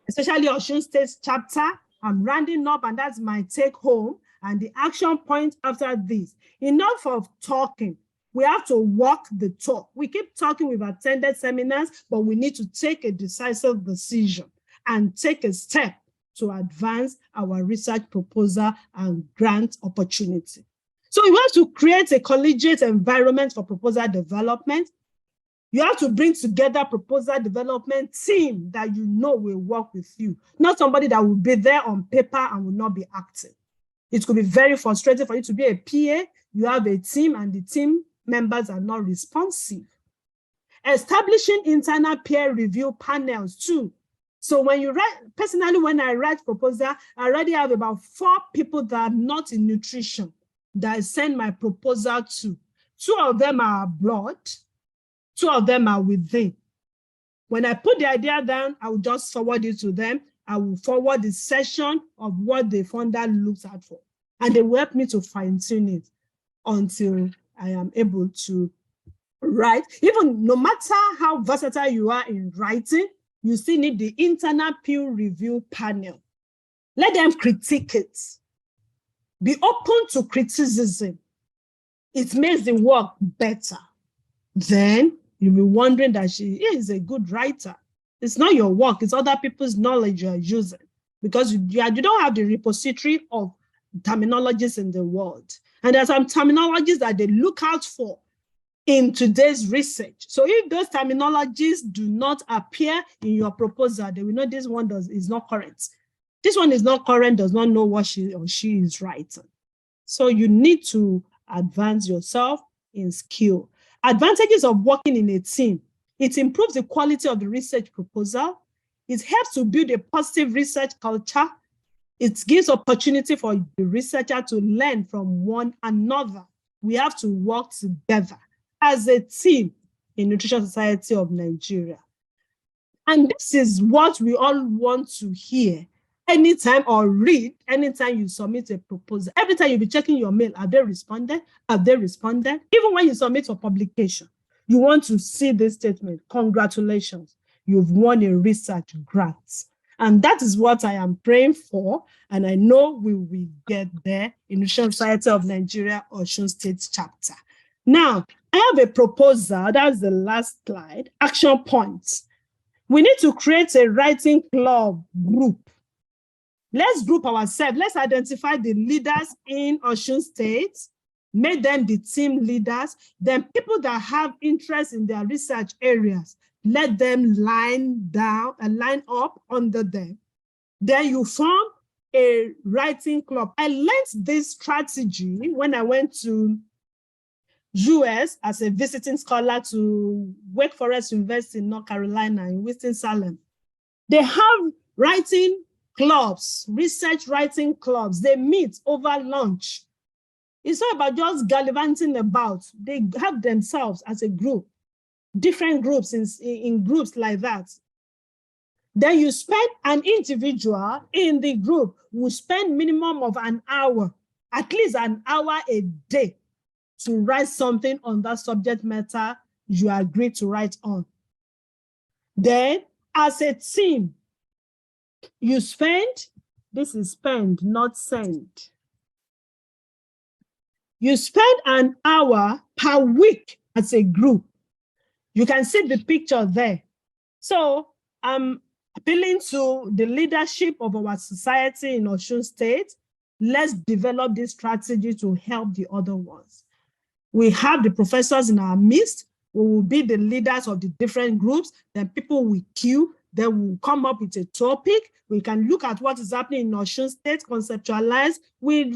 especially Osun State chapter. I'm rounding up, and that's my take home. And the action point after this. Enough of talking. We have to walk the talk. We keep talking, we've attended seminars, but we need to take a decisive decision and take a step to advance our research proposal and grant opportunity. So you have to create a collegiate environment for proposal development. You have to bring together proposal development team that you know will work with you, not somebody that will be there on paper and will not be active. It could be very frustrating for you to be a PA. You have a team and the team members are not responsive. Establishing internal peer review panels too. So when you write, personally, when I write proposal, I already have about 4 people that are not in nutrition that I send my proposal to. 2 of them are abroad, 2 of them are within. When I put the idea down, I will just forward it to them. I will forward the session of what the funder looks at for. And they will help me to fine-tune it until I am able to write. Even no matter how versatile you are in writing, you still need the internal peer review panel. Let them critique it. Be open to criticism. It makes the work better. Then you'll be wondering that she is a good writer. It's not your work, it's other people's knowledge you're using because you don't have the repository of terminologies in the world. And there's some terminologies that they look out for in today's research. So if those terminologies do not appear in your proposal, they will know this one is not current. This one is not current, does not know what she or she is writing. So you need to advance yourself in skill. Advantages of working in a team. It improves the quality of the research proposal. It helps to build a positive research culture. It gives opportunity for the researcher to learn from one another. We have to work together as a team in Nutrition Society of Nigeria. And this is what we all want to hear anytime or read anytime you submit a proposal. Every time you'll be checking your mail, have they responded? Have they responded? Even when you submit for publication, you want to see this statement. Congratulations, you've won a research grant. And that is what I am praying for. And I know we will get there in Nutrition Society of Nigeria, Osun State chapter. Now, I have a proposal. That's the last slide. Action points. We need to create a writing club group. Let's group ourselves. Let's identify the leaders in Osun State, make them the team leaders. Then people that have interest in their research areas, let them line up under them. Then you form a writing club. I learned this strategy when I went to US as a visiting scholar to Wake Forest University in North Carolina in Winston-Salem. They have writing clubs, research writing clubs. They meet over lunch. It's not about just gallivanting about. They have themselves as a group, different groups in groups like that. Then you spend an individual in the group will spend minimum of an hour, at least an hour a day, to write something on that subject matter you agree to write on. Then, as a team, you spend, this is spend, not send. You spend an hour per week as a group. You can see the picture there. So I'm appealing to the leadership of our society in Osun State. Let's develop this strategy to help the other ones. We have the professors in our midst. We will be the leaders of the different groups. Then people will queue. Then we'll come up with a topic. We can look at what is happening in Osun State, conceptualize. We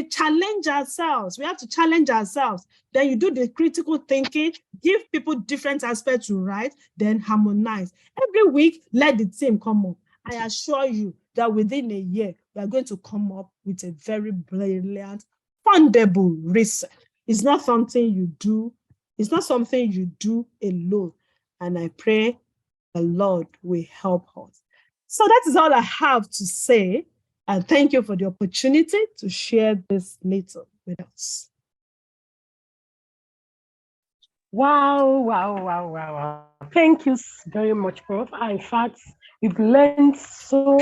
challenge ourselves. We have to challenge ourselves. Then you do the critical thinking, give people different aspects to write, then harmonize. Every week, let the team come up. I assure you that within a year, we are going to come up with a very brilliant, fundable research. It's not something you do. It's not something you do alone. And I pray the Lord will help us. So that is all I have to say. And thank you for the opportunity to share this little with us. Wow. Thank you very much, Prof. In fact, we've learned so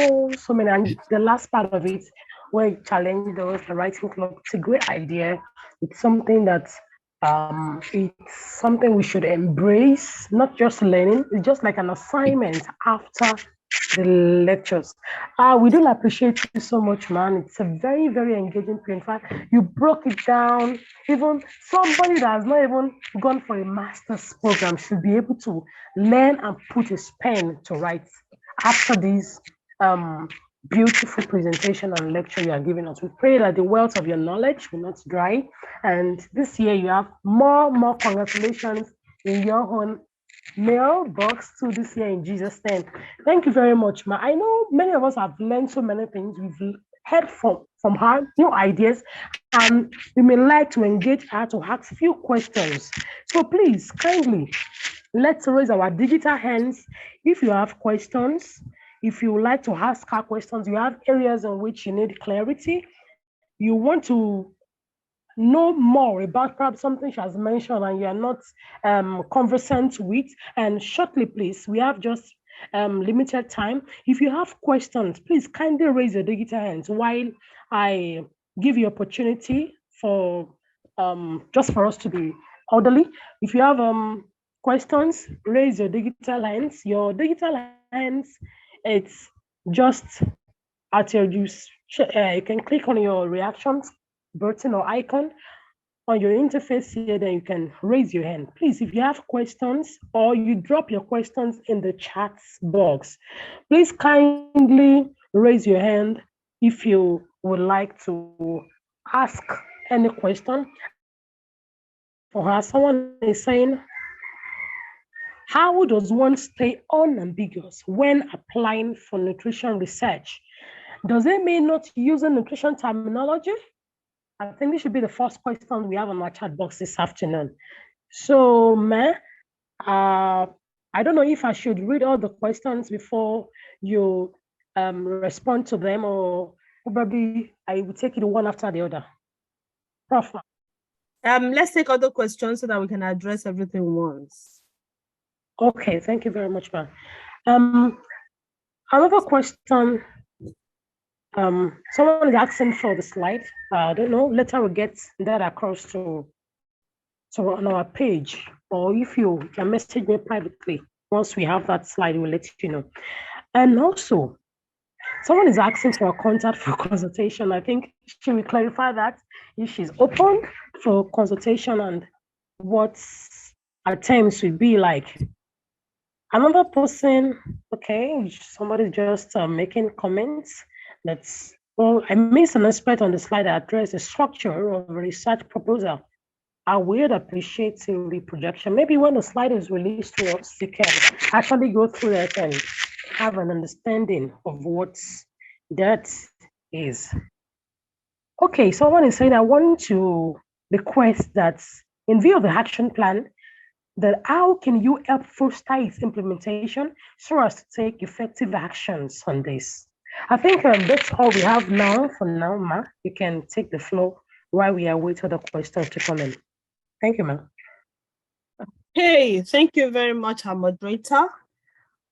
many. And the last part of it, where you challenge those, the writing club, it's a great idea. It's something that it's something we should embrace, not just learning. It's just like an assignment after the lectures. We do appreciate you so much, man. It's a very, very engaging thing. In fact, you broke it down. Even somebody that has not even gone for a master's program should be able to learn and put his pen to write after this beautiful presentation and lecture you are giving us. We pray that the wealth of your knowledge will not dry. And this year you have more congratulations in your own mailbox to this year in Jesus' name. Thank you very much, Ma. I know many of us have learned so many things. We've heard from her new ideas, and we may like to engage her to ask a few questions. So please, kindly, let's raise our digital hands if you have questions. If you would like to ask her questions, you have areas in which you need clarity, you want to know more about perhaps something she has mentioned and you are not conversant with, and shortly, please, we have just limited time. If you have questions, please kindly raise your digital hands while I give you opportunity for just for us to be orderly. If you have questions, raise your digital hands. Your digital hands, it's just at your use. You can click on your reactions button or icon on your interface here, then you can raise your hand. Please, if you have questions or you drop your questions in the chat box, please kindly raise your hand if you would like to ask any question. For her, someone is saying, how does one stay unambiguous when applying for nutrition research? Does it mean not using nutrition terminology? I think this should be the first question we have on our chat box this afternoon. So, I don't know if I should read all the questions before you respond to them, or probably I will take it one after the other. Prof. Let's take other questions so that we can address everything once. Okay, thank you very much, ma'am. Another question. Someone is asking for the slide. I don't know. Later we'll get that across to on our page, or if you can message me privately. Once we have that slide, we'll let you know. And also, someone is asking for a contact for consultation. I think she will clarify that if she's open for consultation and what her terms will be like. Another person, okay, somebody just making comments. That's, well, I missed an aspect on the slide that addressed the structure of a research proposal. I would appreciate the projection. Maybe when the slide is released to us, you can actually go through it and have an understanding of what that is. Okay, someone is saying, I want to request that in view of the action plan, that how can you help foster its implementation so as to take effective actions on this? I think that's all we have now for now, Ma. You can take the floor while we await other questions to come in. Thank you, Ma. Hey, thank you very much, our moderator.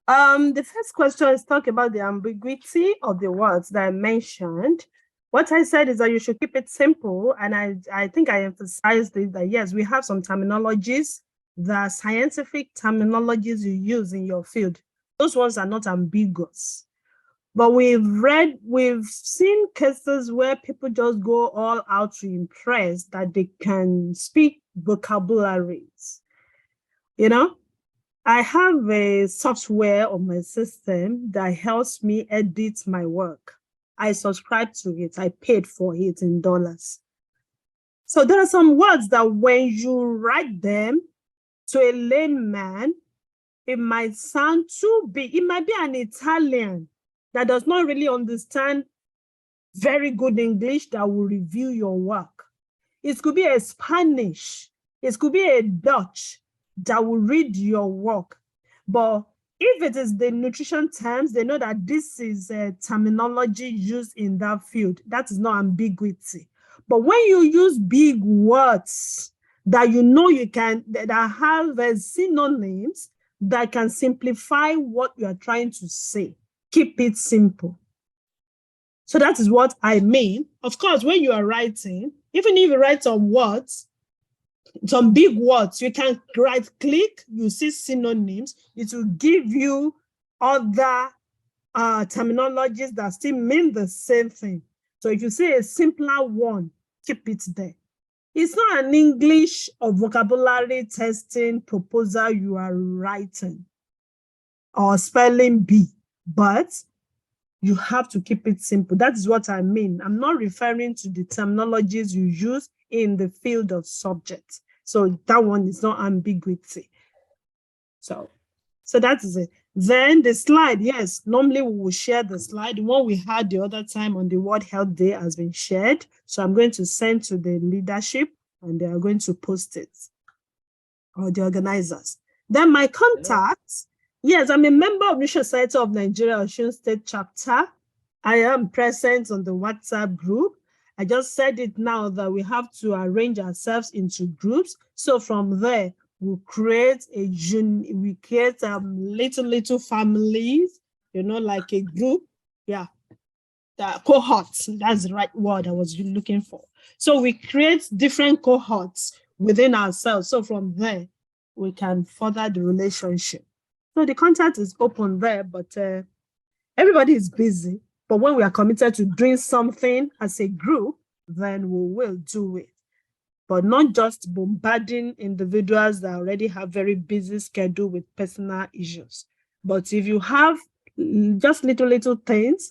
The first question is talk about the ambiguity of the words that I mentioned. What I said is that you should keep it simple, and I think I emphasized it that yes, we have some terminologies, the scientific terminologies you use in your field. Those ones are not ambiguous. But we've seen cases where people just go all out to impress that they can speak vocabularies. You know, I have a software on my system that helps me edit my work. I subscribe to it. I paid for it in dollars. So there are some words that when you write them to a layman, it might sound too big. It might be an Italian that does not really understand very good English that will review your work. It could be a Spanish. It could be a Dutch that will read your work. But if it is the nutrition terms, they know that this is a terminology used in that field. That is not ambiguity. But when you use big words that you know you can, that have synonyms that can simplify what you are trying to say, keep it simple. So that is what I mean. Of course, when you are writing, even if you write some words, some big words, you can right click, you see synonyms, it will give you other terminologies that still mean the same thing. So if you say a simpler one, keep it there. It's not an English or vocabulary testing proposal you are writing or spelling bee, but you have to keep it simple. That is what I mean. I'm not referring to the terminologies you use in the field of subject. So that one is not ambiguity. So that is it. Then the slide, yes, normally we will share the slide. The one we had the other time on the World Health Day has been shared. So I'm going to send to the leadership and they are going to post it, or the organizers. Then my contacts, yes, I'm a member of Nutrition Society of Nigeria, Osun State Chapter. I am present on the WhatsApp group. I just said it now that we have to arrange ourselves into groups. So from there, we create little families, you know, like a group. Yeah, the cohorts, that's the right word I was looking for. So we create different cohorts within ourselves. So from there, we can further the relationship. So the contact is open there, but everybody is busy. But when we are committed to doing something as a group, then we will do it. But not just bombarding individuals that already have very busy schedule with personal issues. But if you have just little things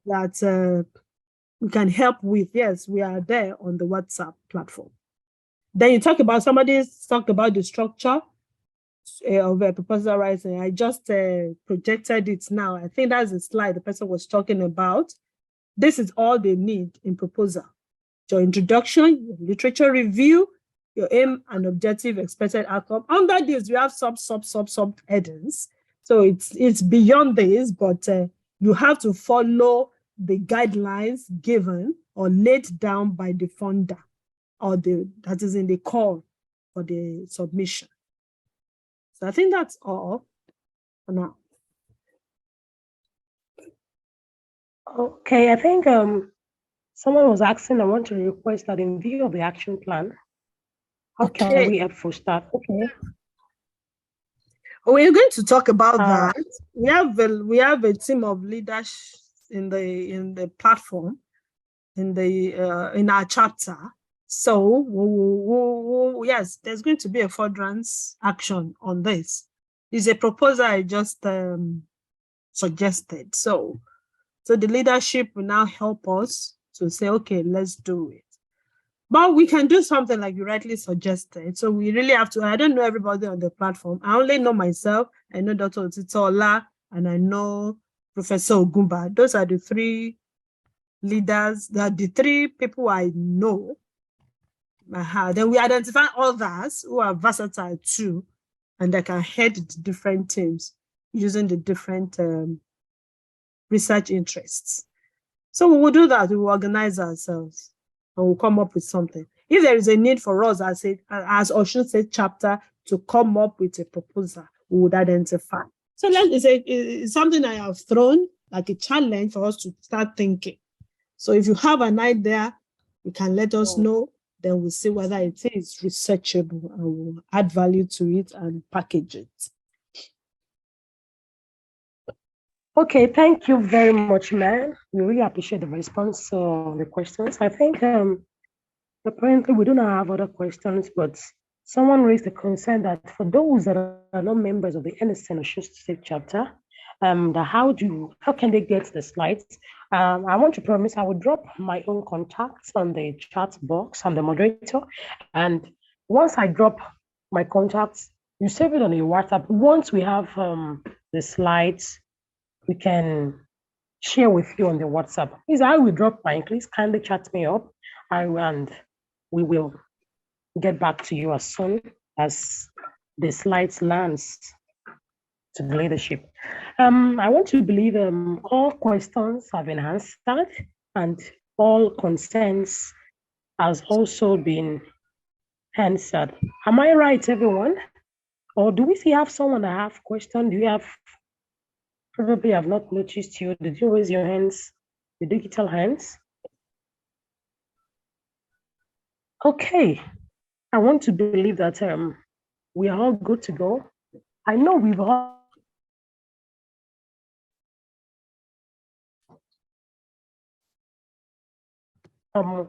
that we can help with, yes, we are there on the WhatsApp platform. Then you talk about, somebody talked about the structure of a proposal writing. I just projected it now. I think that's the slide the person was talking about. This is all they need in proposal. Your introduction, your literature review, your aim and objective, expected outcome. Under this, we have sub headings. So it's beyond this, but you have to follow the guidelines given or laid down by the funder or that is in the call for the submission. So I think that's all for now. Okay, I think someone was asking, I want to request that in view of the action plan, how can we help foster? Okay. We're going to talk about that. We have a team of leaders in the platform, in our chapter. So yes, there's going to be a furtherance action on this. It's a proposal I just suggested. So the leadership will now help us to say, okay, let's do it. But we can do something like you rightly suggested. So we really have to, I don't know everybody on the platform. I only know myself. I know Dr. Otitola, and I know Professor Ogumba. Those are the three leaders, that are the three people I know. Then we identify others who are versatile too, and they can head the different teams using the different research interests. So we will do that. We will organize ourselves and we'll come up with something. If there is a need for us, as Oshun said, chapter, to come up with a proposal, we would identify. So it's something I have thrown like a challenge for us to start thinking. So if you have an idea, you can let us know. Then we'll see whether it is researchable and we'll add value to it and package it. Okay, thank you very much, ma'am. We really appreciate the response to the questions. I think apparently we do not have other questions, but someone raised the concern that for those that are not members of the NSN Osun State chapter, how can they get the slides? I want to promise I will drop my own contacts on the chat box. I'm the moderator, and once I drop my contacts, you save it on your WhatsApp. Once we have the slides, we can share with you on the WhatsApp. Please, I will drop mine. Please kindly chat me up, and we will get back to you as soon as the slides lands to the leadership. I want to believe all questions have been answered and all concerns has also been answered. Am I right, everyone? Or do we still have someone that have question? Do you have? Probably have not noticed you. Did you raise your hands, the digital hands? Okay, I want to believe that we are all good to go. I know we've all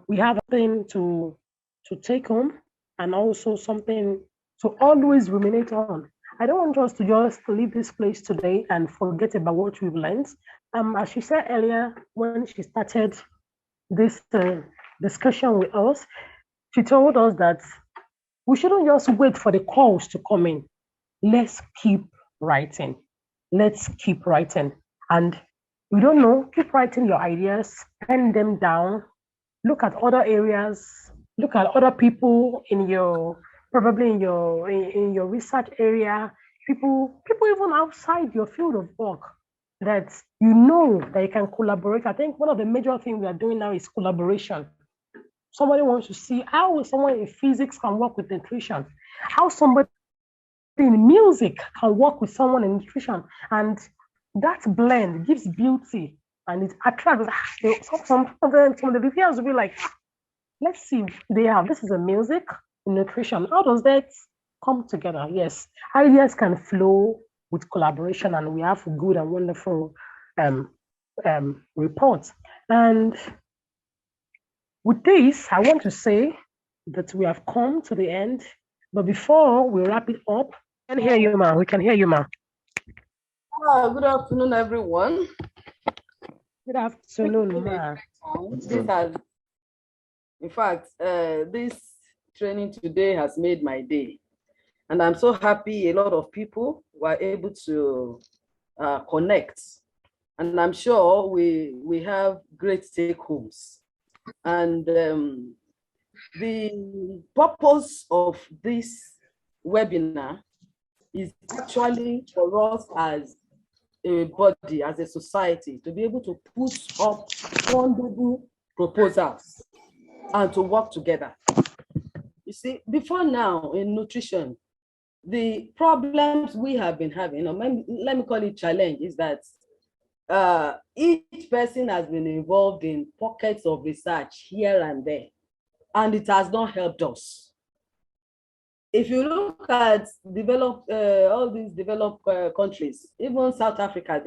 we have something to take home and also something to always ruminate on. I don't want us to just leave this place today and forget about what we've learned. As she said earlier, when she started this discussion with us, she told us that we shouldn't just wait for the calls to come in. Let's keep writing. Let's keep writing. And we don't know, keep writing your ideas, pen them down, look at other areas, look at other people in your probably in your research area, people even outside your field of work that you know that you can collaborate. I think one of the major things we are doing now is collaboration. Somebody wants to see how someone in physics can work with nutrition, how somebody in music can work with someone in nutrition, and that blend gives beauty and it attracts. Some of the reviewers will be like, let's see, this is a music, nutrition. How does that come together? Yes, ideas can flow with collaboration, and we have good and wonderful reports. And with this, I want to say that we have come to the end. But before we wrap it up, we can hear you, ma. We can hear you, ma. Good afternoon, everyone. Good afternoon, ma. In fact, this training today has made my day. And I'm so happy a lot of people were able to connect. And I'm sure we have great take-homes. And the purpose of this webinar is actually for us as a body, as a society, to be able to push up fundable proposals and to work together. You see, before now in nutrition, the problems we have been having, let me call it challenge, is that each person has been involved in pockets of research here and there, and it has not helped us. If you look at all these developed countries, even South Africa,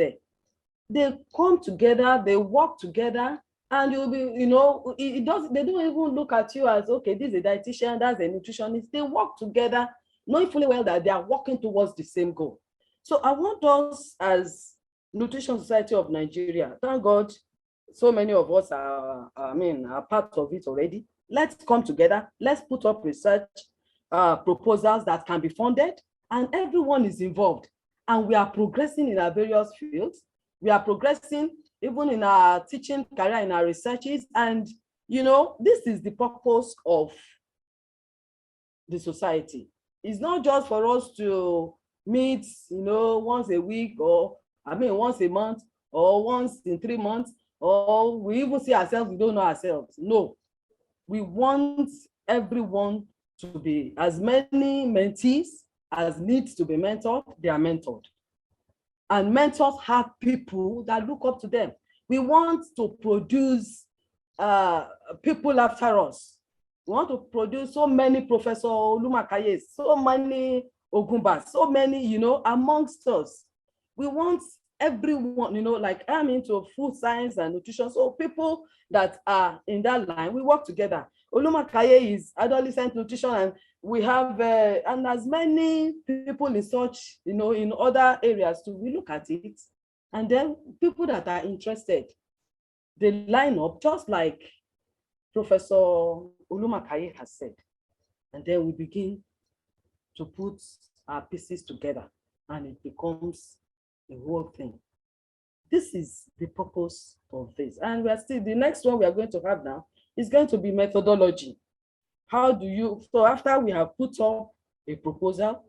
they come together, they work together, and you'll be, they don't even look at you as, okay, this is a dietitian, that's a nutritionist. They work together, knowing fully well that they are working towards the same goal. So I want us as Nutrition Society of Nigeria, thank God, so many of us are part of it already. Let's come together. Let's put up research proposals that can be funded, and everyone is involved. And we are progressing in our various fields. We are progressing even in our teaching career, in our researches. And, you know, this is the purpose of the society. It's not just for us to meet, you know, once a week, or once a month, or once in 3 months, or we even see ourselves, we don't know ourselves. No, we want everyone to be, as many mentees as needs to be mentored, they are mentored. And mentors have people that look up to them. We want to produce people after us. We want to produce so many Professor Olumakaye, so many Ogunbas, so many, you know, amongst us. We want everyone, you know, like I'm into food science and nutrition. So people that are in that line, we work together. Olumakaye is adolescent nutrition, and we have, and as many people in such, you know, in other areas too, we look at it. And then people that are interested, they line up just like Professor Olumakaye has said. And then we begin to put our pieces together, and it becomes a whole thing. This is the purpose of this. And we are still, the next one we are going to have now is going to be methodology. How do you, so after we have put up a proposal,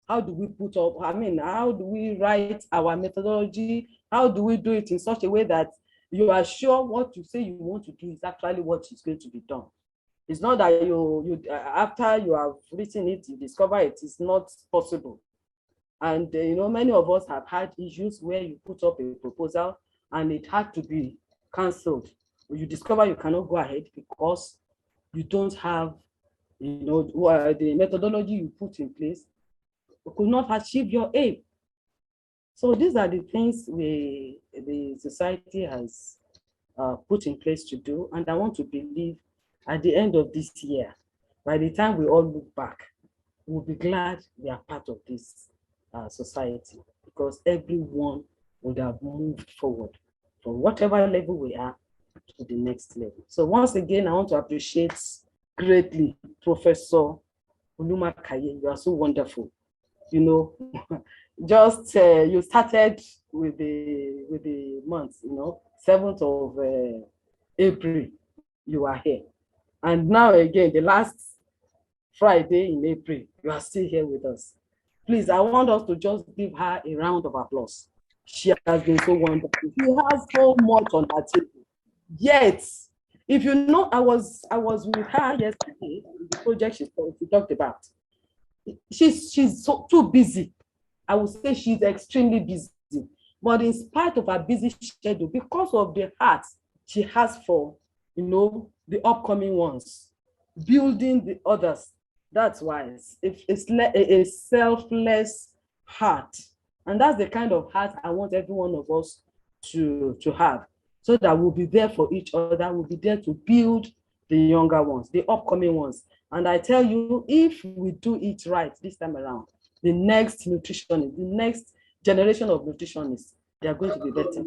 how do we put up, how do we write our methodology? How do we do it in such a way that you are sure what you say you want to do is actually what is going to be done? It's not that you after you have written it, you discover it is not possible. And you know, many of us have had issues where you put up a proposal and it had to be cancelled. You discover you cannot go ahead because you don't have, you know, the methodology you put in place could not achieve your aim. So these are the things the society has put in place to do. And I want to believe at the end of this year, by the time we all look back, we'll be glad we are part of this society, because everyone would have moved forward from whatever level we are to the next level. So once again, I want to appreciate greatly Professor Olumakaye. You are so wonderful. You know, just you started with the month, you know, 7th of April, you are here. And now again, the last Friday in April, you are still here with us. Please, I want us to just give her a round of applause. She has been so wonderful. She has so much on her table. Yet, if you know, I was with her yesterday, the project she talked about. She's so too busy. I would say she's extremely busy. But in spite of her busy schedule, because of the heart she has for, you know, the upcoming ones, building the others, that's why it's a selfless heart. And that's the kind of heart I want every one of us to have, so that we'll be there for each other. We'll be there to build the younger ones, the upcoming ones. And I tell you, if we do it right this time around, the next nutritionist, the next generation of nutritionists, they are going to be better.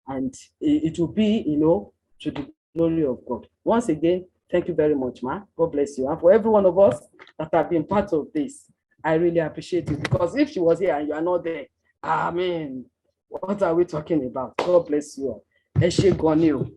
And it will be, you know, to the glory of God. Once again, thank you very much, Ma. God bless you. And for every one of us that have been part of this, I really appreciate it, because if she was here and you are not there, what are we talking about? God bless you all. Eshe Gonio.